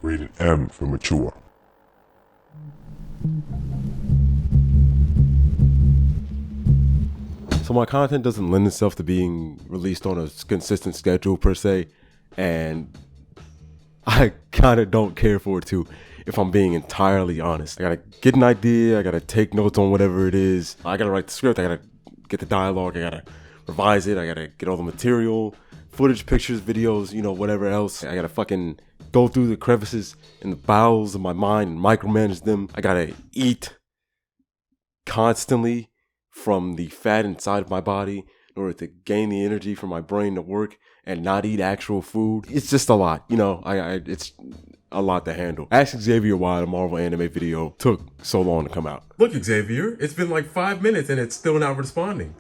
Rated M for mature. So my content doesn't lend itself to being released on a consistent schedule per se, and I kind of don't care for it too, if I'm being entirely honest. I gotta get an idea, I gotta take notes on whatever it is, I gotta write the script, I gotta get the dialogue, I gotta revise it, I gotta get all the material, footage, pictures, videos, you know, whatever else. I gotta fucking go through the crevices in the bowels of my mind and micromanage them. I gotta eat constantly from the fat inside of my body in order to gain the energy for my brain to work and not eat actual food. It's just a lot, you know, it's a lot to handle. Ask Xavier why the Marvel anime video took so long to come out. Look, Xavier, it's been like 5 minutes and it's still not responding.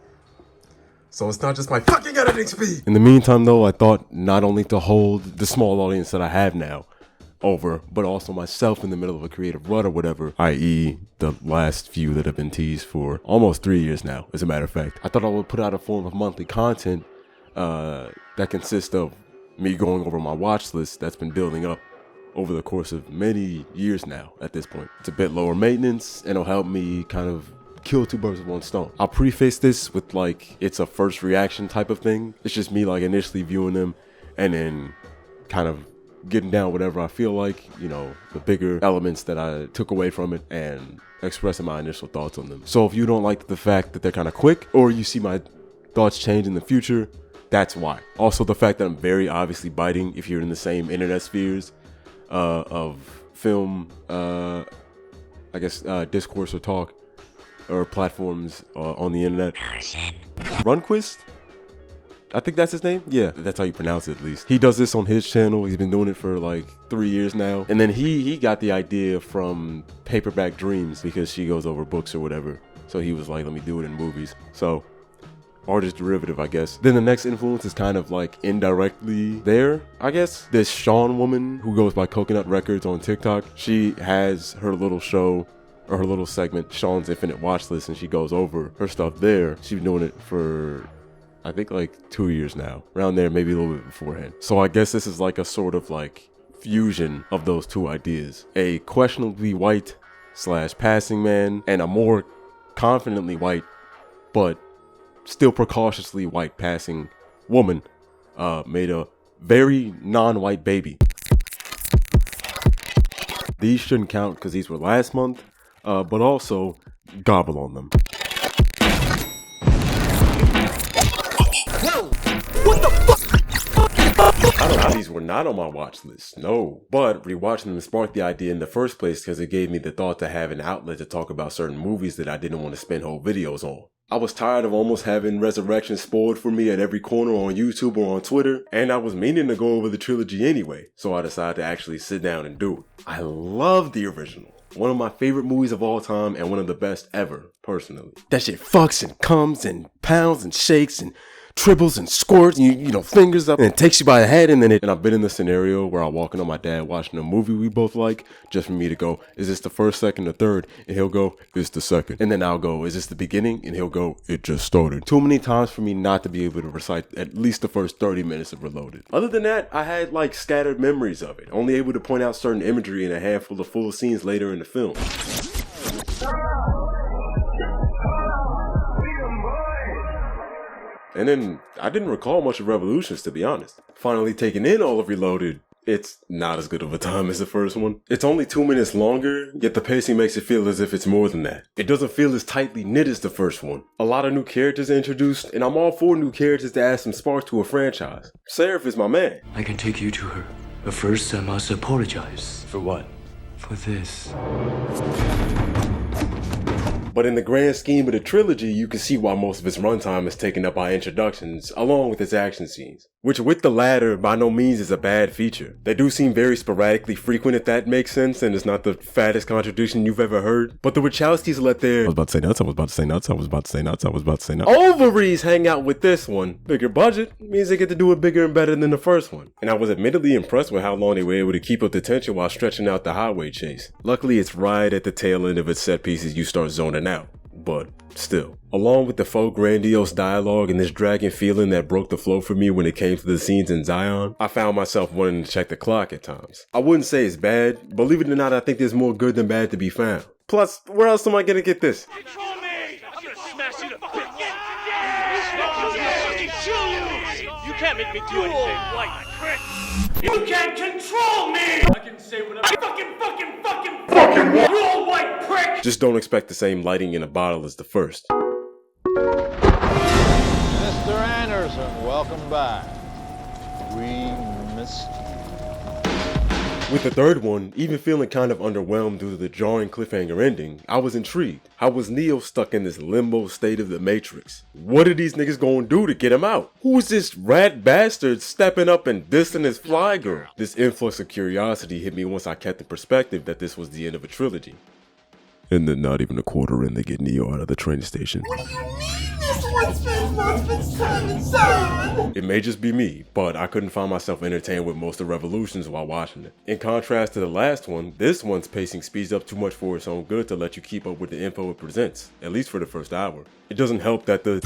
So it's not just my fucking editing speed. In the meantime though, I thought not only to hold the small audience that I have now over, but also myself in the middle of a creative rut or whatever, i.e. the last few that have been teased for almost 3 years now, as a matter of fact. I thought I would put out a form of monthly content that consists of me going over my watch list that's been building up over the course of many years now at this point. It's a bit lower maintenance and it'll help me kind of kill two birds with one stone. I'll preface this with like, it's a first reaction type of thing. It's just me like initially viewing them and then kind of getting down whatever I feel like, you know, the bigger elements that I took away from it and expressing my initial thoughts on them. So if you don't like the fact that they're kind of quick or you see my thoughts change in the future, that's why. Also the fact that I'm very obviously biting if you're in the same internet spheres of film, discourse or talk or platforms on the internet. Runquist? I think that's his name. Yeah, that's how you pronounce it at least. He does this on his channel. He's been doing it for like 3 years now. And then he got the idea from Paperback Dreams because she goes over books or whatever. So he was like, let me do it in movies. So artist derivative, I guess. Then the next influence is kind of like indirectly there, I guess. This Sean woman who goes by Coconut Records on TikTok. She has her little show or her little segment, Sean's Infinite Watch List, and she goes over her stuff there. She's been doing it for I think like 2 years now, around there, maybe a little bit beforehand. So I guess this is like a sort of like fusion of those two ideas. A questionably white / passing man and a more confidently white, but still precautiously white passing woman made a very non-white baby. These shouldn't count because these were last month, but also gobble on them. I don't know, these were not on my watch list, no. But rewatching them sparked the idea in the first place because it gave me the thought to have an outlet to talk about certain movies that I didn't want to spend whole videos on. I was tired of almost having Resurrection spoiled for me at every corner on YouTube or on Twitter, and I was meaning to go over the trilogy anyway, so I decided to actually sit down and do it. I love the original. One of my favorite movies of all time and one of the best ever, personally. That shit fucks and comes and pounds and shakes and triples and squirts and you know, fingers up and it takes you by the head and I've been in the scenario where I'm walking on my dad watching a movie we both like just for me to go, is this the first, second, or third? And he'll go, it's the second. And then I'll go, is this the beginning? And he'll go, it just started. Too many times for me not to be able to recite at least the first 30 minutes of Reloaded. Other than that, I had like scattered memories of it, only able to point out certain imagery in a handful of full scenes later in the film. And then I didn't recall much of Revolutions, to be honest. Finally taking in all of Reloaded, it's not as good of a time as the first one. It's only 2 minutes longer, yet the pacing makes it feel as if it's more than that. It doesn't feel as tightly knit as the first one. A lot of new characters introduced, and I'm all for new characters to add some spark to a franchise. Seraph is my man. I can take you to her, but first I must apologize. For what? For this. But in the grand scheme of the trilogy, you can see why most of its runtime is taken up by introductions, along with its action scenes. Which with the latter, by no means is a bad feature. They do seem very sporadically frequent if that makes sense, and it's not the fattest contradiction you've ever heard. But the Wachowskis let their ovaries hang out with this one. Bigger budget means they get to do it bigger and better than the first one. And I was admittedly impressed with how long they were able to keep up the tension while stretching out the highway chase. Luckily, it's right at the tail end of its set pieces you start zoning out. but still. Along with the faux grandiose dialogue and this dragging feeling that broke the flow for me when it came to the scenes in Zion, I found myself wanting to check the clock at times. I wouldn't say it's bad, believe it or not, I think there's more good than bad to be found. Plus, where else am I gonna get this? Control me! I'm gonna smash you to bits! Yeah! Kill you! You can't make me do anything, white prick! You can't control me! I can say whatever I fucking want! You old white prick! Just don't expect the same lighting in a bottle as the first. Mr. Anderson, welcome back. We missed you. With the third one, even feeling kind of underwhelmed due to the jarring cliffhanger ending, I was intrigued. How was Neo stuck in this limbo state of the Matrix? What are these niggas gonna do to get him out? Who is this rat bastard stepping up and dissing his fly girl? This influx of curiosity hit me once I kept in perspective that this was the end of a trilogy. And then not even a quarter in, they get Neo out of the train station. What do you mean this one's been 7? It may just be me, but I couldn't find myself entertained with most of Revolutions while watching it. In contrast to the last one, this one's pacing speeds up too much for its own good to let you keep up with the info it presents, at least for the first hour. It doesn't help that the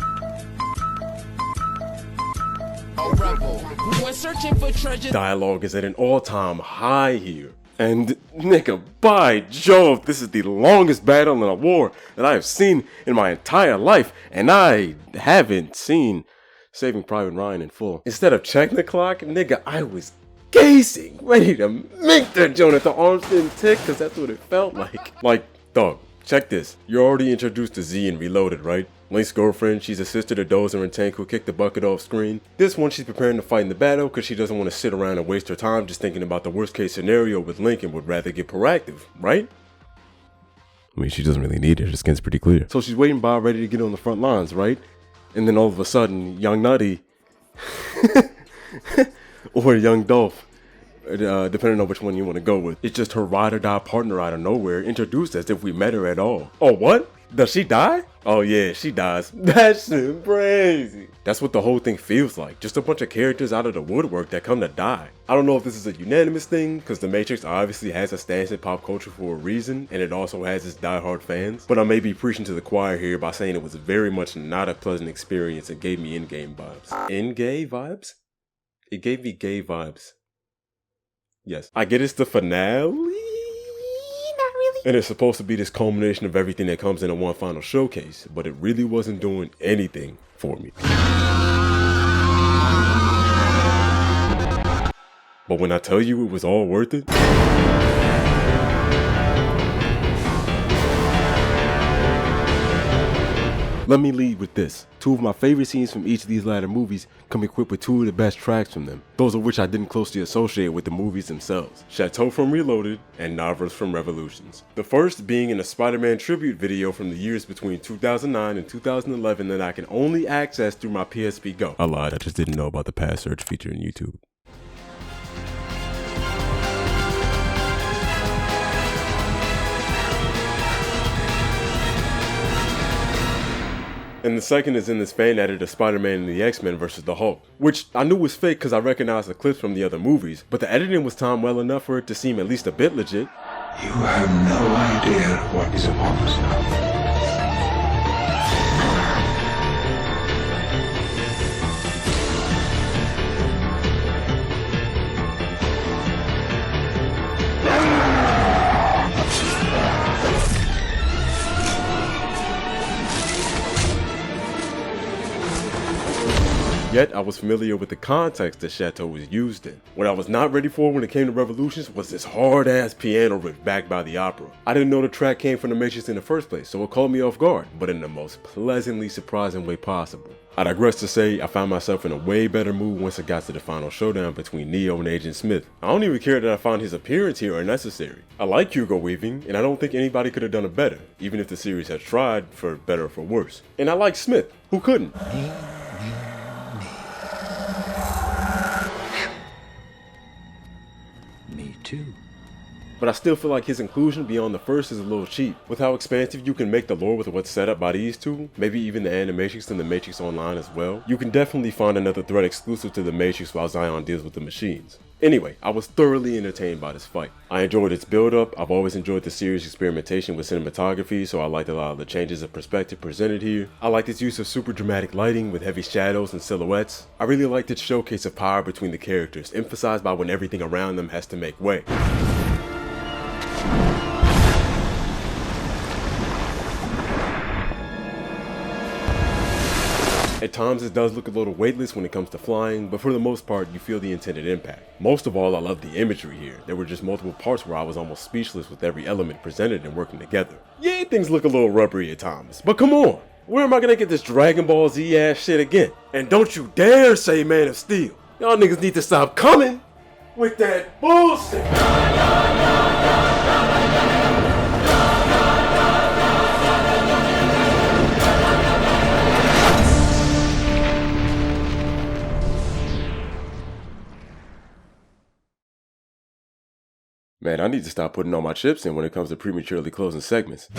dialogue is at an all-time high here. And nigga, by Jove, this is the longest battle in a war that I have seen in my entire life, and I haven't seen Saving Private Ryan in full. Instead of checking the clock, nigga, I was gazing, ready to make that joint if the arms didn't tick, cause that's what it felt like. Like, dog, check this. You're already introduced to Z in Reloaded, right? Link's girlfriend, she's a sister to Dozer and Tank who kicked the bucket off screen. This one, she's preparing to fight in the battle because she doesn't want to sit around and waste her time just thinking about the worst case scenario with Link and would rather get proactive, right? I mean, she doesn't really need it, her skin's pretty clear. So she's waiting by ready to get on the front lines, right? And then all of a sudden, young Nutty, or young Dolph, depending on which one you want to go with, it's just her ride or die partner out of nowhere, introduced as if we met her at all. Oh, what? Does she die? Oh yeah, she dies. That shit crazy. That's what the whole thing feels like. Just a bunch of characters out of the woodwork that come to die. I don't know if this is a unanimous thing, because The Matrix obviously has a stance in pop culture for a reason, and it also has its diehard fans. But I may be preaching to the choir here by saying it was very much not a pleasant experience and gave me in-game vibes. In-game vibes? It gave me gay vibes. Yes. I get it's the finale? And it's supposed to be this culmination of everything that comes in a one final showcase, but it really wasn't doing anything for me. But when I tell you it was all worth it, let me lead with this. Two of my favorite scenes from each of these latter movies come equipped with two of the best tracks from them, those of which I didn't closely associate with the movies themselves. Chateau from Reloaded and Navras from Revolutions. The first being in a Spider-Man tribute video from the years between 2009 and 2011 that I can only access through my PSP Go. I lied, I just didn't know about the past search feature in YouTube. And the second is in this fan edit of Spider-Man and the X-Men vs. the Hulk, which I knew was fake because I recognized the clips from the other movies, but the editing was timed well enough for it to seem at least a bit legit. You have no idea what is upon us now. Yet I was familiar with the context that Chateau was used in. What I was not ready for when it came to Revolutions was this hard ass piano riff backed by the opera. I didn't know the track came from the Matrix in the first place, so it caught me off guard, but in the most pleasantly surprising way possible. I digress to say I found myself in a way better mood once it got to the final showdown between Neo and Agent Smith. I don't even care that I found his appearance here unnecessary. I like Hugo Weaving, and I don't think anybody could have done it better, even if the series had tried for better or for worse. And I like Smith, who couldn't? Me too. But I still feel like his inclusion beyond the first is a little cheap. With how expansive you can make the lore with what's set up by these two, maybe even the Animatrix and the Matrix Online as well, you can definitely find another threat exclusive to the Matrix while Zion deals with the machines. Anyway, I was thoroughly entertained by this fight. I enjoyed its build-up. I've always enjoyed the series' experimentation with cinematography, so I liked a lot of the changes of perspective presented here. I liked its use of super dramatic lighting with heavy shadows and silhouettes. I really liked its showcase of power between the characters, emphasized by when everything around them has to make way. At times it does look a little weightless when it comes to flying, but for the most part you feel the intended impact. Most of all, I love the imagery here. There were just multiple parts where I was almost speechless with every element presented and working together. Yeah, things look a little rubbery at times, but come on! Where am I gonna get this Dragon Ball Z ass shit again? And don't you dare say Man of Steel! Y'all niggas need to stop coming with that bullshit! Man, I need to stop putting all my chips in when it comes to prematurely closing segments.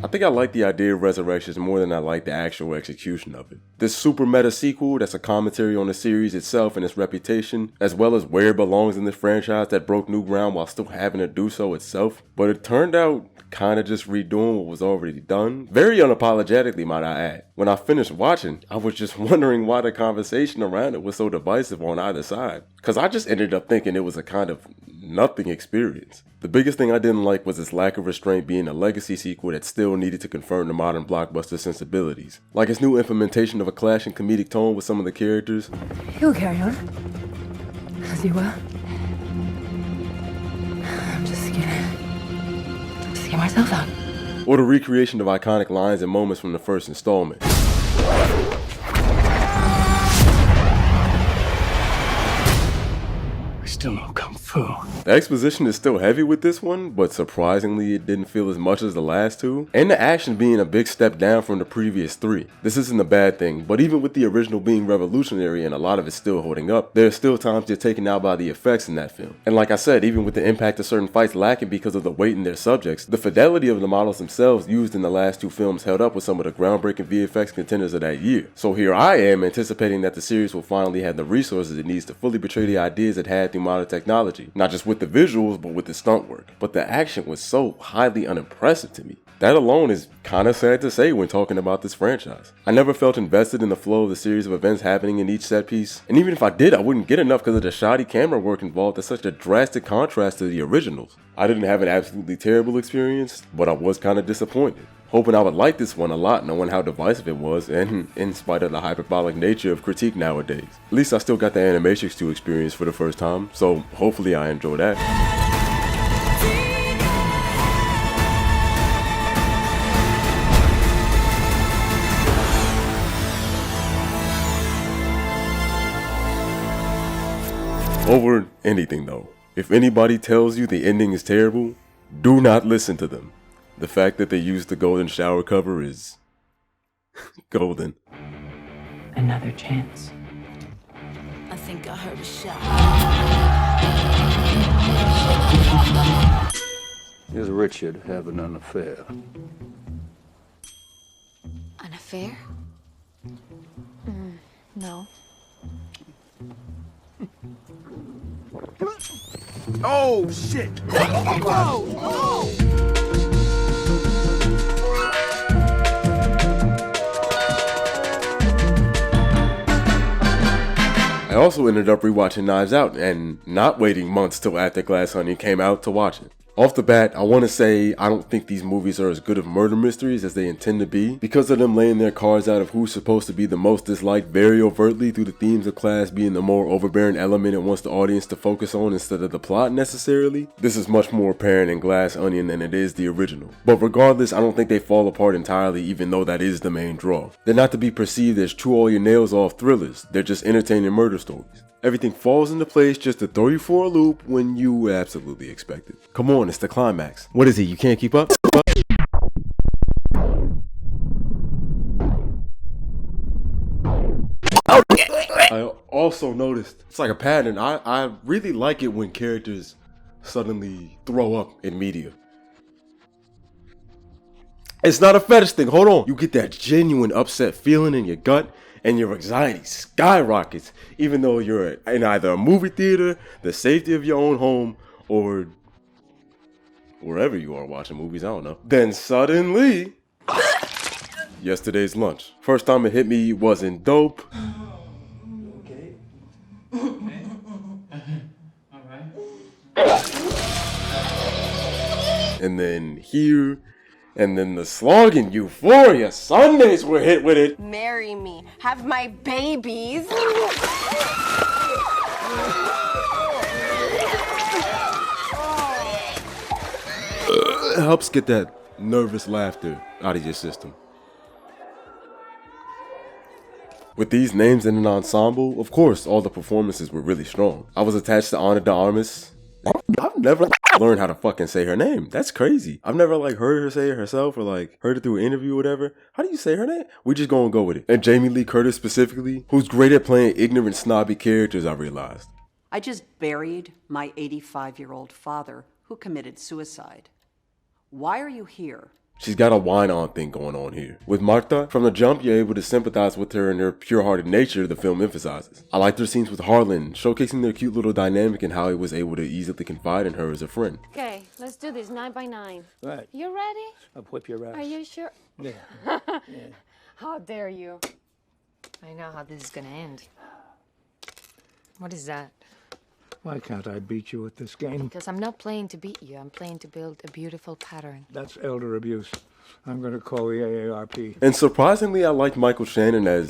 I think I like the idea of Resurrections more than I like the actual execution of it. This super meta sequel that's a commentary on the series itself and its reputation, as well as where it belongs in this franchise that broke new ground while still having to do so itself. But it turned out kinda just redoing what was already done. Very unapologetically, might I add. When I finished watching, I was just wondering why the conversation around it was so divisive on either side. Cause I just ended up thinking it was a kind of nothing experience. The biggest thing I didn't like was its lack of restraint being a legacy sequel that still needed to confirm the modern blockbuster sensibilities. Like its new implementation of a clashing comedic tone with some of the characters. You'll carry on. As you will. I'm just gonna get myself out. Or the recreation of iconic lines and moments from the first installment. We still know Kung Fu. The exposition is still heavy with this one, but surprisingly it didn't feel as much as the last two, and the action being a big step down from the previous three. This isn't a bad thing, but even with the original being revolutionary and a lot of it still holding up, there are still times you're taken out by the effects in that film. And like I said, even with the impact of certain fights lacking because of the weight in their subjects, the fidelity of the models themselves used in the last two films held up with some of the groundbreaking VFX contenders of that year. So here I am anticipating that the series will finally have the resources it needs to fully portray the ideas it had through modern technology, not just with the visuals but with the stunt work. But the action was so highly unimpressive to me. That alone is kinda sad to say when talking about this franchise. I never felt invested in the flow of the series of events happening in each set piece, and even if I did, I wouldn't get enough because of the shoddy camera work involved. That's such a drastic contrast to the originals. I didn't have an absolutely terrible experience, but I was kinda disappointed. Hoping I would like this one a lot knowing how divisive it was, and in spite of the hyperbolic nature of critique nowadays. At least I still got the Animatrix 2 experience for the first time, so hopefully I enjoy that. Over anything though, if anybody tells you the ending is terrible, do not listen to them. The fact that they used the golden shower cover is golden. Another chance. I think I heard a shot. Is Richard having an affair? An affair? No. Oh, shit! Whoa! Oh! I also ended up rewatching Knives Out and not waiting months till after Glass Onion came out to watch it. Off the bat, I want to say I don't think these movies are as good of murder mysteries as they intend to be, because of them laying their cards out of who's supposed to be the most disliked very overtly through the themes of class being the more overbearing element it wants the audience to focus on instead of the plot necessarily. This is much more apparent in Glass Onion than it is the original. But regardless, I don't think they fall apart entirely, even though that is the main draw. They're not to be perceived as true all your nails off thrillers, they're just entertaining murder stories. Everything falls into place just to throw you for a loop when you absolutely expect it. Come on, it's the climax. What is it, you can't keep up? I also noticed, it's like a pattern, I really like it when characters suddenly throw up in media. It's not a fetish thing, hold on. You get that genuine upset feeling in your gut, and your anxiety skyrockets, even though you're in either a movie theater, the safety of your own home, or wherever you are watching movies, I don't know. Then suddenly, yesterday's lunch. First time it hit me wasn't dope. Okay. And then here, and then the slogan, Euphoria, Sundays were hit with it. Marry me, have my babies. It helps get that nervous laughter out of your system. With these names in an ensemble, of course, all the performances were really strong. I was attached to Ana de Armas. I've never learned how to fucking say her name. That's crazy. I've never heard her say it herself or heard it through an interview or whatever. How do you say her name? We just gonna go with it. And Jamie Lee Curtis specifically, who's great at playing ignorant, snobby characters, I realized. I just buried my 85-year-old father who committed suicide. Why are you here? She's got a whine-on thing going on here. With Marta, from the jump, you're able to sympathize with her and her pure-hearted nature the film emphasizes. I liked her scenes with Harlan, showcasing their cute little dynamic and how he was able to easily confide in her as a friend. Okay, let's do this 9 by 9. Right. You ready? I'll whip your ass. Are you sure? Yeah. How dare you? I know how this is gonna end. What is that? Why can't I beat you at this game? Because I'm not playing to beat you. I'm playing to build a beautiful pattern. That's elder abuse. I'm going to call the AARP. And surprisingly, I like Michael Shannon as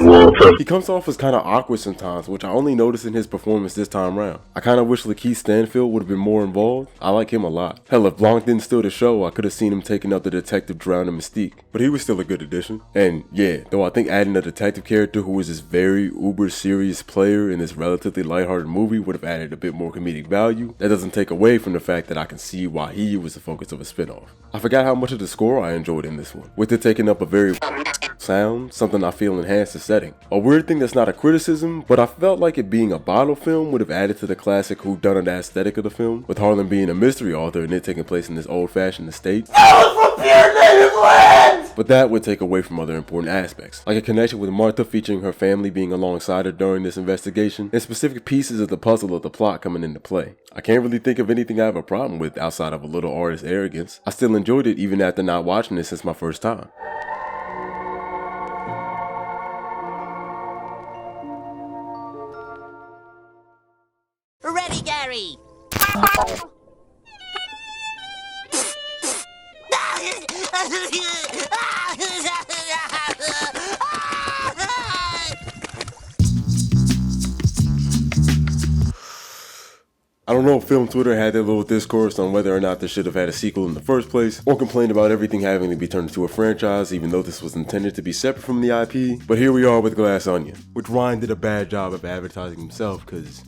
he comes off as kind of awkward sometimes, which I only noticed in his performance this time around. I kind of wish Lakeith Stanfield would have been more involved. I like him a lot. Hell, if Blanc didn't steal the show, I could have seen him taking up the detective drowning Mystique. But he was still a good addition. And yeah, though I think adding a detective character who was this very uber serious player in this relatively lighthearted movie would have added a bit more comedic value, that doesn't take away from the fact that I can see why he was the focus of a spinoff. I forgot how much of the score I enjoyed in this one, with it taking up a very sound, something I feel enhanced the setting. A weird thing that's not a criticism, but I felt like it being a bottle film would have added to the classic whodunit aesthetic of the film, with Harlan being a mystery author and it taking place in this old-fashioned estate. But that would take away from other important aspects, like a connection with Martha featuring her family being alongside her during this investigation, and specific pieces of the puzzle of the plot coming into play. I can't really think of anything I have a problem with outside of a little artist arrogance. I still enjoyed it even after not watching it since my first time. Ready, Gary. I don't know if Film Twitter had their little discourse on whether or not this should have had a sequel in the first place, or complained about everything having to be turned into a franchise even though this was intended to be separate from the IP, but here we are with Glass Onion, which Ryan did a bad job of advertising himself cause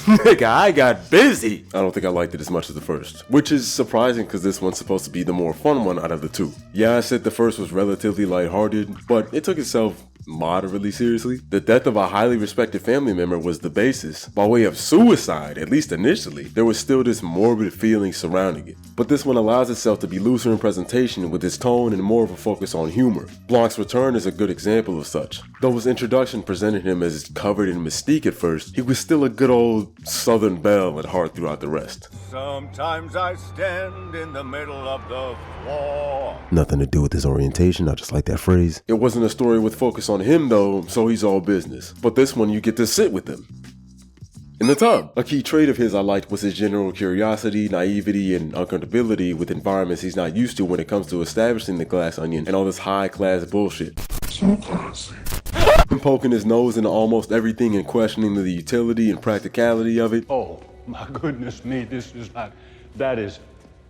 nigga, I got busy. I don't think I liked it as much as the first, which is surprising because this one's supposed to be the more fun one out of the two. Yeah, I said the first was relatively lighthearted, but it took itself moderately seriously. The death of a highly respected family member was the basis. By way of suicide, at least initially, there was still this morbid feeling surrounding it. But this one allows itself to be looser in presentation with its tone and more of a focus on humor. Blanc's return is a good example of such. Though his introduction presented him as covered in mystique at first, he was still a good old Southern belle at heart throughout the rest. Sometimes I stand in the middle of the floor. Nothing to do with his orientation, I just like that phrase. It wasn't a story with focus on him though, so he's all business. But this one you get to sit with him in the tub. A key trait of his I liked was his general curiosity, naivety, and uncomfortability with environments he's not used to when it comes to establishing the Glass Onion and all this high-class bullshit. So classy. Him poking his nose into almost everything and questioning the utility and practicality of it. Oh, my goodness me, this is like, that is,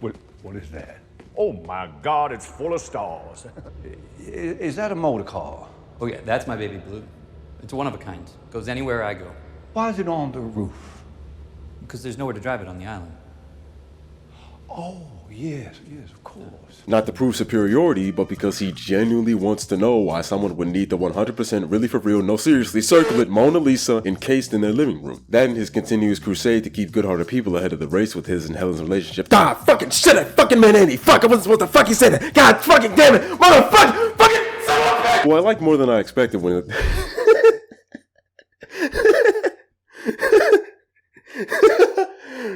what is that? Oh my God, it's full of stars. Is that a motor car? Oh yeah, that's my baby blue. It's one of a kind. Goes anywhere I go. Why is it on the roof? Because there's nowhere to drive it on the island. Oh, yes, of course. Not to prove superiority, but because he genuinely wants to know why someone would need the 100% really for real, no seriously, circlet Mona Lisa encased in their living room. That and his continuous crusade to keep good-hearted people ahead of the race with his and Helen's relationship. God fucking shit, I fucking meant Andy. Fuck, I wasn't supposed to fucking say that. God fucking damn it, motherfucker, fucking son of a bitch! Well, I like more than I expected when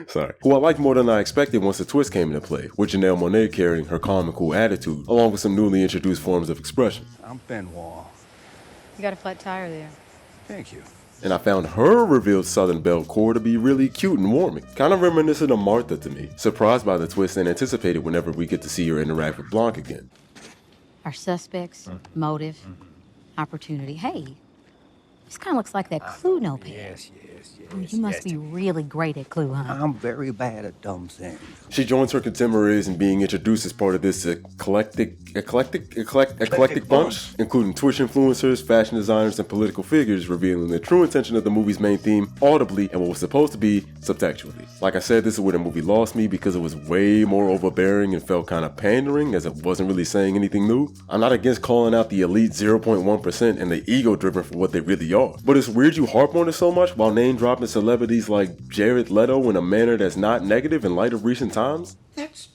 Sorry. Who I liked more than I expected once the twist came into play, with Janelle Monáe carrying her calm and cool attitude, along with some newly introduced forms of expression. I'm Benoit. You got a flat tire there. Thank you. And I found her revealed Southern Belle core to be really cute and warming, kind of reminiscent of Martha to me, surprised by the twist and anticipated whenever we get to see her interact with Blanc again. Our suspects, motive, opportunity. Hey, this kind of looks like that Clue notepad. Yes. Oh, you must be really great at Clue, huh? I'm very bad at dumb things. She joins her contemporaries in being introduced as part of this eclectic bunch, including Twitch influencers, fashion designers, and political figures, revealing the true intention of the movie's main theme audibly and what was supposed to be subtextually. Like I said, this is where the movie lost me because it was way more overbearing and felt kind of pandering, as it wasn't really saying anything new. I'm not against calling out the elite 0.1% and the ego-driven for what they really are, but it's weird you harp on it so much while name-dropping celebrities like Jared Leto in a manner that's not negative in light of recent times. That's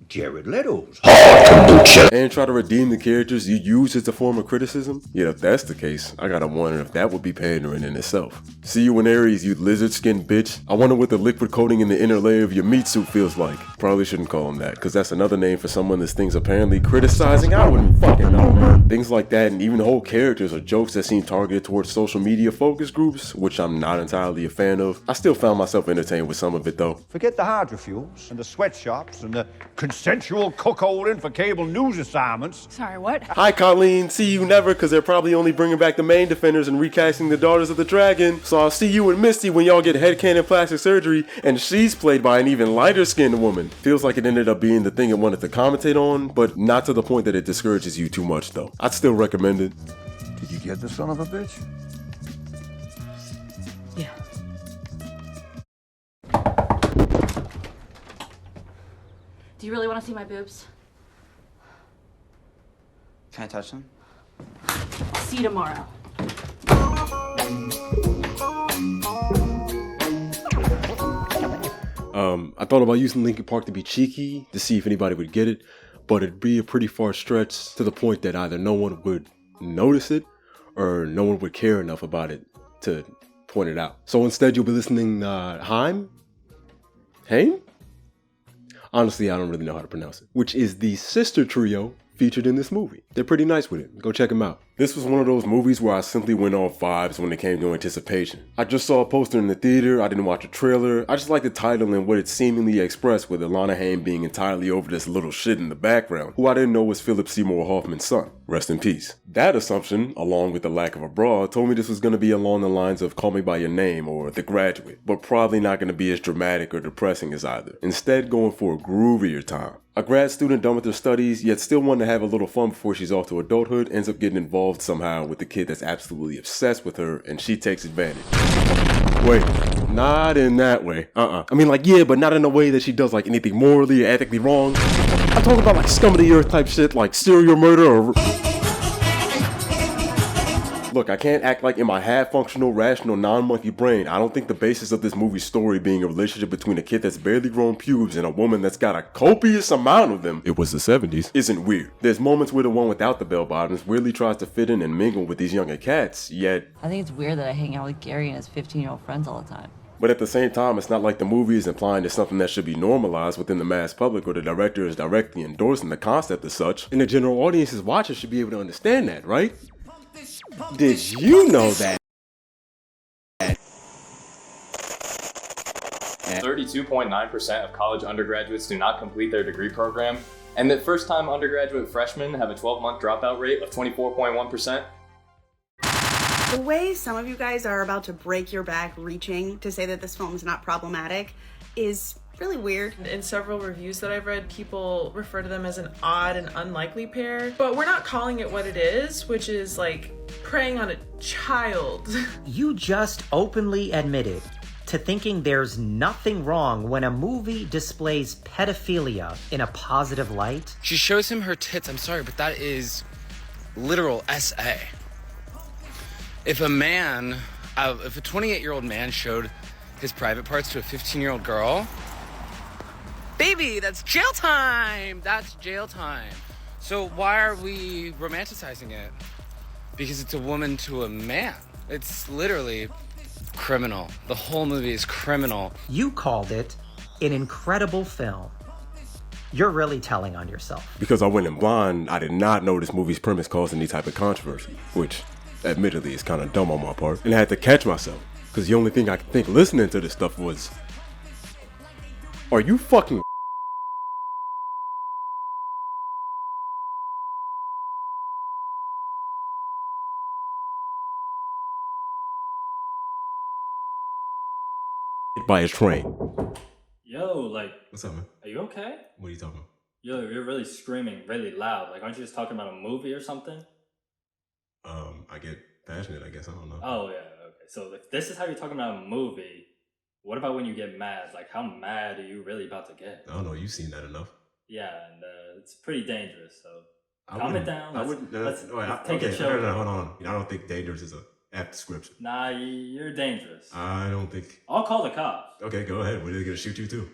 Jared Leto's. And try to redeem the characters you use as a form of criticism? Yeah, if that's the case, I gotta wonder if that would be pandering in itself. See you in Aries, you lizard-skinned bitch. I wonder what the liquid coating in the inner layer of your meat suit feels like. Probably shouldn't call him that, because that's another name for someone this thing's apparently criticizing. I wouldn't fucking know. Things like that, and even whole characters or jokes that seem targeted towards social media focus groups, which I'm not entirely a fan of. I still found myself entertained with some of it though. Forget the hydrofuels and the sweatshops and the consensual cuckolding for cable news assignments. Sorry, what? Hi Colleen, see you never, because they're probably only bringing back the main defenders and recasting the Daughters of the Dragon. So I'll see you and Misty when y'all get headcanon plastic surgery and she's played by an even lighter skinned woman. Feels like it ended up being the thing it wanted to commentate on, but not to the point that it discourages you too much though. I'd still recommend it. Did you get the son of a bitch? Yeah. Do you really want to see my boobs? Can I touch them? See you tomorrow. I thought about using Linkin Park to be cheeky to see if anybody would get it, but it'd be a pretty far stretch to the point that either no one would notice it or no one would care enough about it to point it out. So instead you'll be listening Haim? Honestly, I don't really know how to pronounce it. Which is the sister trio featured in this movie. They're pretty nice with it. Go check them out. This was one of those movies where I simply went off vibes when it came to anticipation. I just saw a poster in the theater, I didn't watch a trailer, I just liked the title and what it seemingly expressed, with Alana Haim being entirely over this little shit in the background, who I didn't know was Philip Seymour Hoffman's son. Rest in peace. That assumption, along with the lack of a bra, told me this was going to be along the lines of Call Me By Your Name or The Graduate, but probably not going to be as dramatic or depressing as either. Instead, going for a groovier time. A grad student done with her studies, yet still wanting to have a little fun before she's off to adulthood, ends up getting involved somehow with the kid that's absolutely obsessed with her, and she takes advantage. Wait, not in that way. I mean, like, yeah, but not in a way that she does, like, anything morally or ethically wrong. I'm talking about, like, scum of the earth type shit, like serial murder or... Look, I can't act like in my half-functional, rational, non-monkey brain, I don't think the basis of this movie's story being a relationship between a kid that's barely grown pubes and a woman that's got a copious amount of them, it was the 70s, isn't weird. There's moments where the one without the bell-bottoms weirdly tries to fit in and mingle with these younger cats, yet... I think it's weird that I hang out with Gary and his 15-year-old friends all the time. But at the same time, it's not like the movie is implying it's something that should be normalized within the mass public or the director is directly endorsing the concept as such, and the general audience's watchers should be able to understand that, right? Did you know that? 32.9% of college undergraduates do not complete their degree program, and that first-time undergraduate freshmen have a 12-month dropout rate of 24.1%. The way some of you guys are about to break your back reaching to say that this film is not problematic is really weird. In several reviews that I've read, people refer to them as an odd and unlikely pair, but we're not calling it what it is, which is like preying on a child. You just openly admitted to thinking there's nothing wrong when a movie displays pedophilia in a positive light. She shows him her tits. I'm sorry, but that is literal SA. If a 28-year-old man showed his private parts to a 15-year-old girl, baby, that's jail time. That's jail time. So why are we romanticizing it? Because it's a woman to a man. It's literally criminal. The whole movie is criminal. You called it an incredible film. You're really telling on yourself. Because I went in blind, I did not know this movie's premise caused any type of controversy, which admittedly is kind of dumb on my part, and I had to catch myself, because the only thing I could think listening to this stuff was, are you fucking by a train? Yo, like, what's up, man? Are you okay? What are you talking about? Yo, you're really screaming really loud. Like, aren't you just talking about a movie or something? I get passionate, I guess. I don't know. Oh, yeah, okay. So if this is how you're talking about a movie, what about when you get mad? Like, how mad are you really about to get? I don't know. You've seen that enough. Yeah, and it's pretty dangerous, so I calm it wouldn't- down. I Let's, wouldn't. let's Okay, take it chill. no, hold on. I don't think dangerous is a apt description. Nah, you're dangerous. I don't think. I'll call the cops. Okay, go ahead. What are they gonna shoot you too?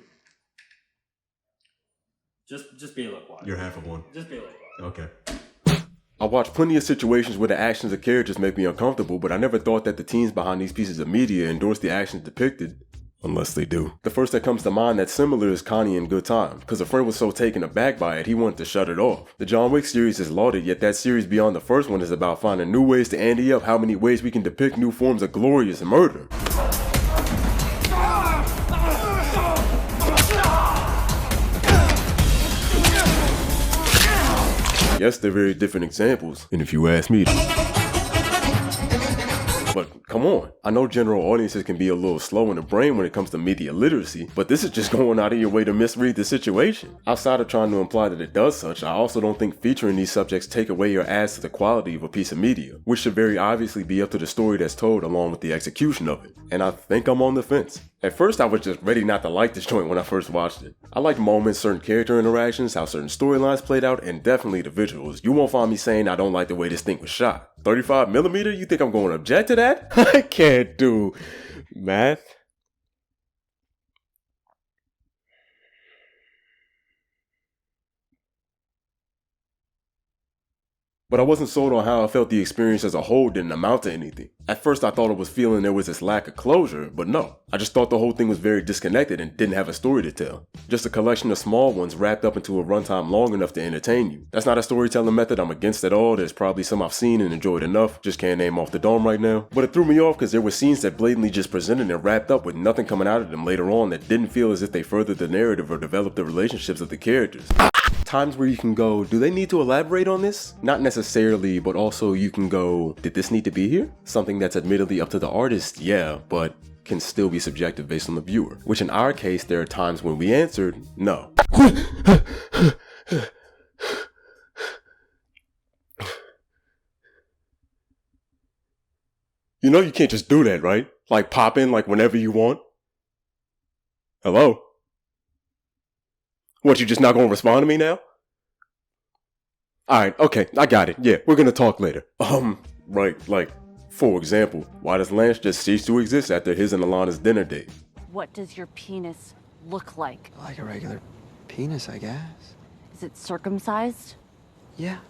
Just be a little quiet. You're half of one. Just be a little quiet. Okay. I watched plenty of situations where the actions of characters make me uncomfortable, but I never thought that the teams behind these pieces of media endorse the actions depicted. Unless they do. The first that comes to mind that's similar is Connie in Good Time, because a friend was so taken aback by it, he wanted to shut it off. The John Wick series is lauded, yet that series beyond the first one is about finding new ways to ante up how many ways we can depict new forms of glorious murder. Yes, they're very different examples, and if you ask me. But come on, I know general audiences can be a little slow in the brain when it comes to media literacy, but this is just going out of your way to misread the situation. Outside of trying to imply that it does such, I also don't think featuring these subjects take away or adds to the quality of a piece of media, which should very obviously be up to the story that's told along with the execution of it. And I think I'm on the fence. At first, I was just ready not to like this joint when I first watched it. I liked moments, certain character interactions, how certain storylines played out, and definitely the visuals. You won't find me saying I don't like the way this thing was shot. 35mm? You think I'm going to object to that? I can't do math. But I wasn't sold on how I felt the experience as a whole didn't amount to anything. At first I thought I was feeling there was this lack of closure, but no. I just thought the whole thing was very disconnected and didn't have a story to tell. Just a collection of small ones wrapped up into a runtime long enough to entertain you. That's not a storytelling method I'm against at all. There's probably some I've seen and enjoyed enough, just can't name off the dome right now. But it threw me off because there were scenes that blatantly just presented and wrapped up with nothing coming out of them later on that didn't feel as if they furthered the narrative or developed the relationships of the characters. Times where you can go, do they need to elaborate on this? Not necessarily, but also you can go, did this need to be here? Something that's admittedly up to the artist, yeah, but can still be subjective based on the viewer. Which in our case, there are times when we answered, no. You know you can't just do that, right? Like pop in like whenever you want? Hello? What, you just not gonna respond to me now? Alright, okay, I got it. Yeah, we're gonna talk later. Right, like, for example, why does Lance just cease to exist after his and Alana's dinner date? What does your penis look like? Like a regular penis, I guess. Is it circumcised? Yeah.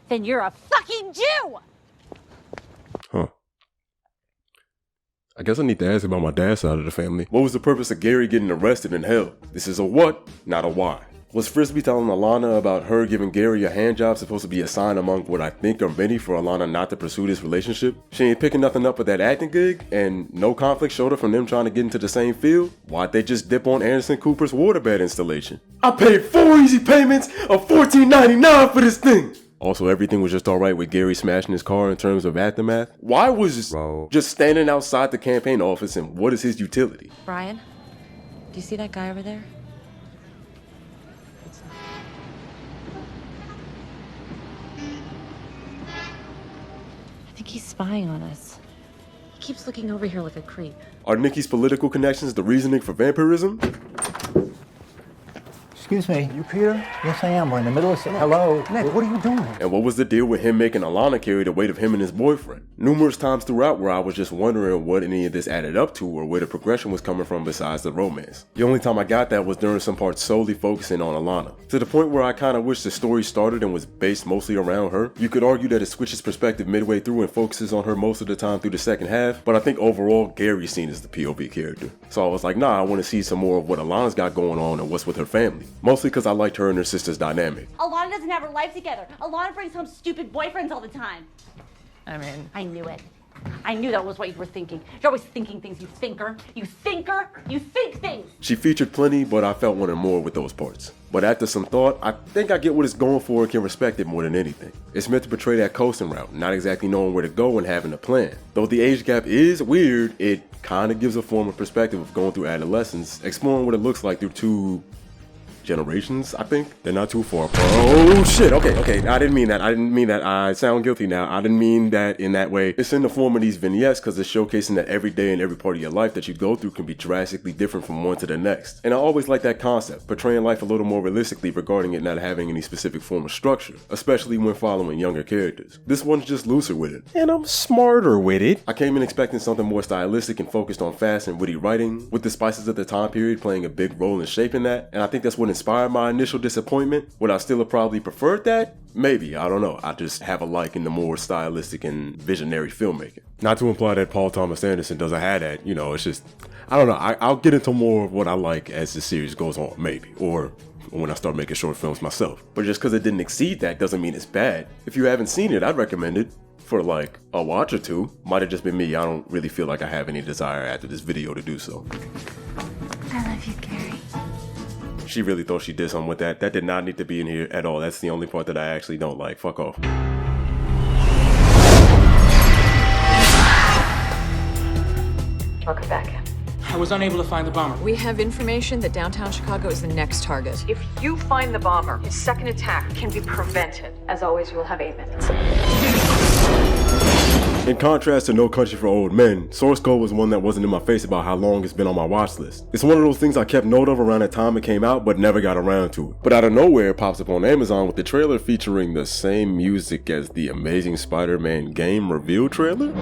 Then you're a fucking Jew! Huh. I guess I need to ask about my dad's side of the family. What was the purpose of Gary getting arrested and held? This is a what, not a why. Was Frisbee telling Alana about her giving Gary a handjob supposed to be a sign among what I think are many for Alana not to pursue this relationship? She ain't picking nothing up with that acting gig, and no conflict showed her from them trying to get into the same field? Why'd they just dip on Anderson Cooper's waterbed installation? I paid 4 easy payments of $14.99 for this thing! Also, everything was just alright with Gary smashing his car in terms of aftermath. Why was just standing outside the campaign office, and what is his utility? Brian, do you see that guy over there? I think he's spying on us. He keeps looking over here like a creep. Are Nikki's political connections the reasoning for vampirism? Excuse me, you Peter? Yes, I am. We're in the middle of hello. Nick, what are you doing? And what was the deal with him making Alana carry the weight of him and his boyfriend? Numerous times throughout where I was just wondering what any of this added up to or where the progression was coming from besides the romance. The only time I got that was during some parts solely focusing on Alana, to the point where I kinda wish the story started and was based mostly around her. You could argue that it switches perspective midway through and focuses on her most of the time through the second half, but I think overall Gary's seen as the POV character. So I was like, nah, I want to see some more of what Alana's got going on and what's with her family. Mostly because I liked her and her sister's dynamic. Alana doesn't have her life together. Alana brings home stupid boyfriends all the time. I mean, I knew it. I knew that was what you were thinking. You're always thinking things, you thinker. You thinker. You think things. She featured plenty, but I felt wanted more with those parts. But after some thought, I think I get what it's going for and can respect it more than anything. It's meant to portray that coasting route, not exactly knowing where to go and having a plan. Though the age gap is weird, it kind of gives a form of perspective of going through adolescence, exploring what it looks like through two generations, I think. They're not too far apart. Oh shit, okay, I didn't mean that. I sound guilty now. I didn't mean that in that way. It's in the form of these vignettes because it's showcasing that every day and every part of your life that you go through can be drastically different from one to the next. And I always like that concept, portraying life a little more realistically regarding it not having any specific form of structure, especially when following younger characters. This one's just looser with it. And I'm smarter with it. I came in expecting something more stylistic and focused on fast and witty writing, with the spices of the time period playing a big role in shaping that, and I think that's what inspired my initial disappointment. Would I still have probably preferred that? Maybe, I don't know. I just have a liking to more stylistic and visionary filmmaking. Not to imply that Paul Thomas Anderson doesn't have that, it's just, I don't know. I'll get into more of what I like as the series goes on, maybe, or when I start making short films myself. But just because it didn't exceed that doesn't mean it's bad. If you haven't seen it, I'd recommend it for like a watch or two. Might have just been me. I don't really feel like I have any desire after this video to do so. I love you, Gary. She really thought she did something with that. That did not need to be in here at all. That's the only part that I actually don't like. Fuck off. Welcome back. I was unable to find the bomber. We have information that downtown Chicago is the next target. If you find the bomber, his second attack can be prevented. As always, you will have 8 minutes. In contrast to No Country for Old Men, Source Code was one that wasn't in my face about how long it's been on my watch list. It's one of those things I kept note of around the time it came out but never got around to it. But out of nowhere it pops up on Amazon with the trailer featuring the same music as the Amazing Spider-Man game reveal trailer?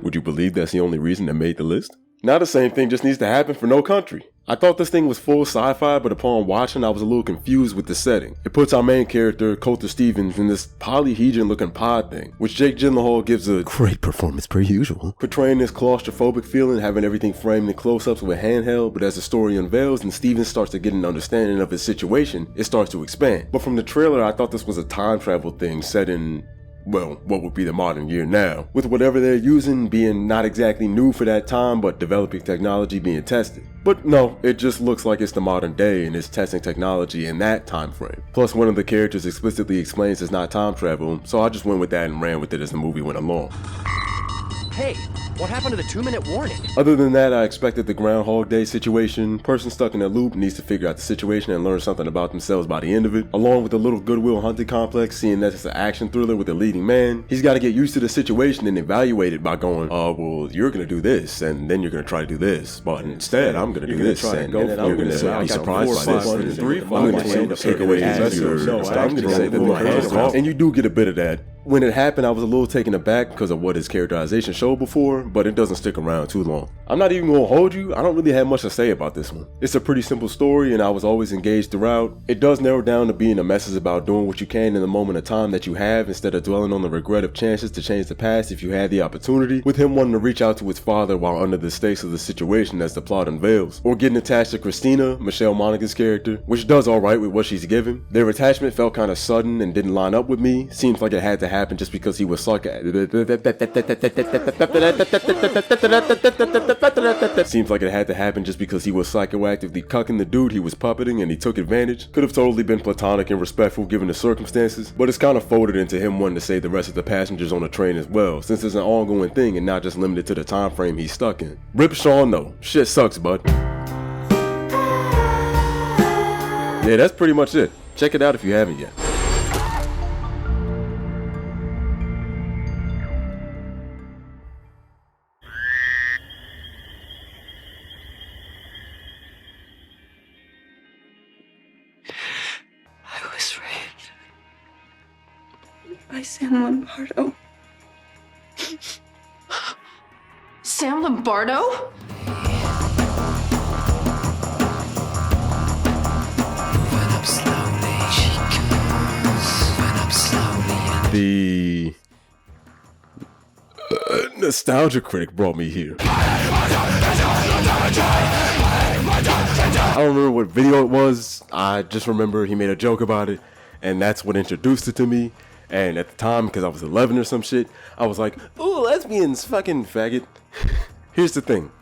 Would you believe that's the only reason that made the list? Now the same thing just needs to happen for No Country. I thought this thing was full sci-fi, but upon watching I was a little confused with the setting. It puts our main character, Coulter Stevens, in this polyhedron looking pod thing, which Jake Gyllenhaal gives a great performance per usual. Portraying this claustrophobic feeling, having everything framed in close-ups with handheld, but as the story unveils and Stevens starts to get an understanding of his situation, it starts to expand. But from the trailer I thought this was a time travel thing set in, well, what would be the modern year now, with whatever they're using being not exactly new for that time, but developing technology being tested. But no, it just looks like it's the modern day and it's testing technology in that time frame. Plus one of the characters explicitly explains it's not time travel, so I just went with that and ran with it as the movie went along. Hey, what happened to the 2-minute warning? Other than that, I expected the Groundhog Day situation. Person stuck in a loop needs to figure out the situation and learn something about themselves by the end of it. Along with a little Goodwill Hunting complex, seeing that it's an action thriller with a leading man. He's got to get used to the situation and evaluate it by going, well, you're going to do this, and then you're going to try to do this. But instead, I'm going to do this, and then I'm going to say, I'll be surprised by this. I'm going to take away your, I'm going to say that the hands off. And you do get a bit of that. When it happened, I was a little taken aback because of what his characterization showed before, but it doesn't stick around too long. I'm not even gonna hold you, I don't really have much to say about this one. It's a pretty simple story and I was always engaged throughout. It does narrow down to being a message about doing what you can in the moment of time that you have instead of dwelling on the regret of chances to change the past if you had the opportunity, with him wanting to reach out to his father while under the stakes of the situation as the plot unveils. Or getting attached to Christina, Michelle Monaghan's character, which does alright with what she's given. Their attachment felt kinda sudden and didn't line up with me. Seems like it had to happen just because he was Seems like it had to happen just because he was psychoactively cucking the dude he was puppeting and he took advantage. Could have totally been platonic and respectful given the circumstances, but it's kind of folded into him wanting to save the rest of the passengers on the train as well, since it's an ongoing thing and not just limited to the time frame he's stuck in. Rip Sean though, shit sucks, bud. Yeah, that's pretty much it. Check it out if you haven't yet. By Sam Lombardo. Sam Lombardo? The nostalgia critic brought me here. I don't remember what video it was. I just remember he made a joke about it, and that's what introduced it to me. And at the time, because I was 11 or some shit, I was like, ooh, lesbians, fucking faggot. Here's the thing.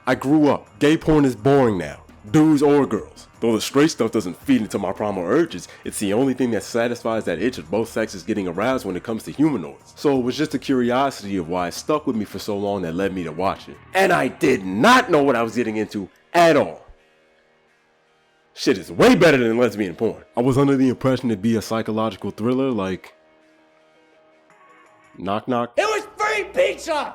I grew up. Gay porn is boring now. Dudes or girls. Though the straight stuff doesn't feed into my primal urges, it's the only thing that satisfies that itch of both sexes getting aroused when it comes to humanoids. So it was just a curiosity of why it stuck with me for so long that led me to watch it. And I did not know what I was getting into at all. Shit is way better than lesbian porn. I was under the impression it'd be a psychological thriller like Knock Knock. It was free pizza!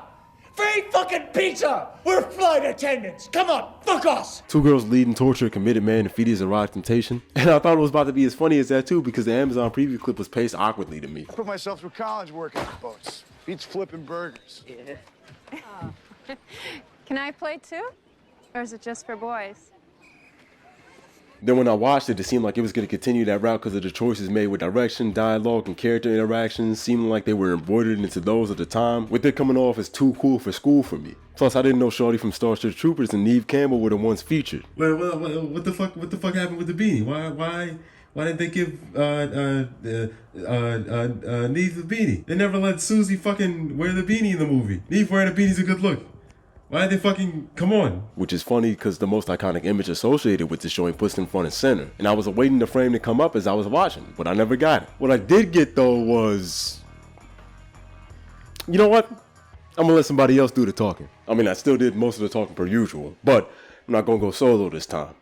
Free fucking pizza! We're flight attendants! Come on, fuck us! Two girls leading torture a committed man to feed his erotic temptation. And I thought it was about to be as funny as that too, because the Amazon preview clip was paced awkwardly to me. I put myself through college working on boats. Beats flipping burgers. Yeah. Can I play too? Or is it just for boys? Then when I watched it, it seemed like it was going to continue that route because of the choices made with direction, dialogue, and character interactions, seeming like they were embroidered into those of the time, with it coming off as too cool for school for me. Plus, I didn't know Shorty from Starship Troopers and Neve Campbell were the ones featured. What the fuck happened with the beanie? Why did they give Neve the beanie? They never let Susie fucking wear the beanie in the movie. Neve wearing a beanie's a good look. Why did they fucking come on? Which is funny because the most iconic image associated with the showing puts in front and center. And I was awaiting the frame to come up as I was watching, but I never got it. What I did get though was, you know what? I'm gonna let somebody else do the talking. I mean, I still did most of the talking per usual, but I'm not gonna go solo this time.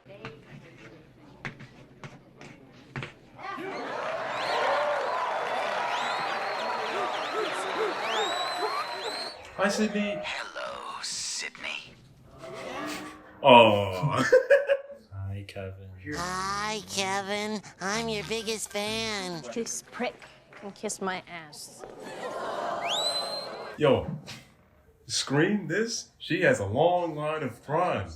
Hi, Sydney. Hello, Sydney. Oh. Hi, Kevin. Hi, Kevin. I'm your biggest fan. This prick can kiss my ass. Yo, Scream this? She has a long line of crime.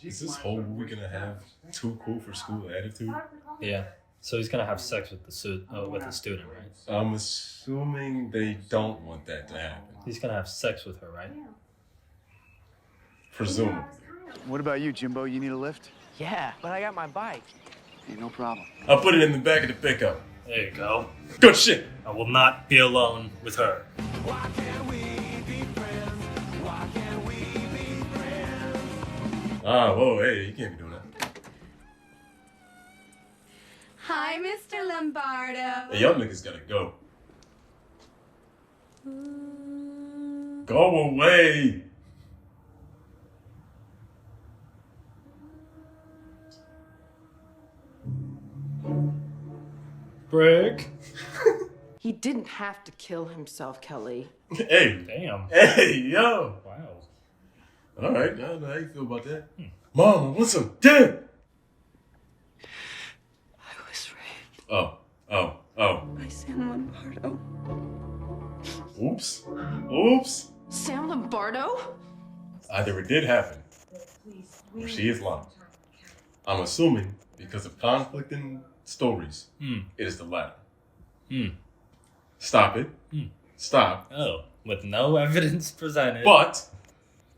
Is this whole movie gonna have too cool for school attitude? Yeah. So he's gonna have sex with the student, right? I'm assuming they don't want that to happen. He's gonna have sex with her, right? Presumably. What about you, Jimbo? You need a lift? Yeah, but I got my bike. Hey, no problem. I'll put it in the back of the pickup. There you go. Good shit. I will not be alone with her. Ah, whoa, hey, you can't be doing that. Hi, Mr. Lombardo. Hey, y'all niggas gotta go. Go away. Brick. He didn't have to kill himself, Kelly. Hey. Damn. Hey, yo. Wow. All right, I don't know how you feel about that. Mom, what's up? Dad. I was raped Oh. by Sam Lombardo. Oops. Sam Lombardo? Either it did happen, or she is lying. I'm assuming because of conflicting stories, it is the latter. Stop it. Stop. Oh, with no evidence presented. But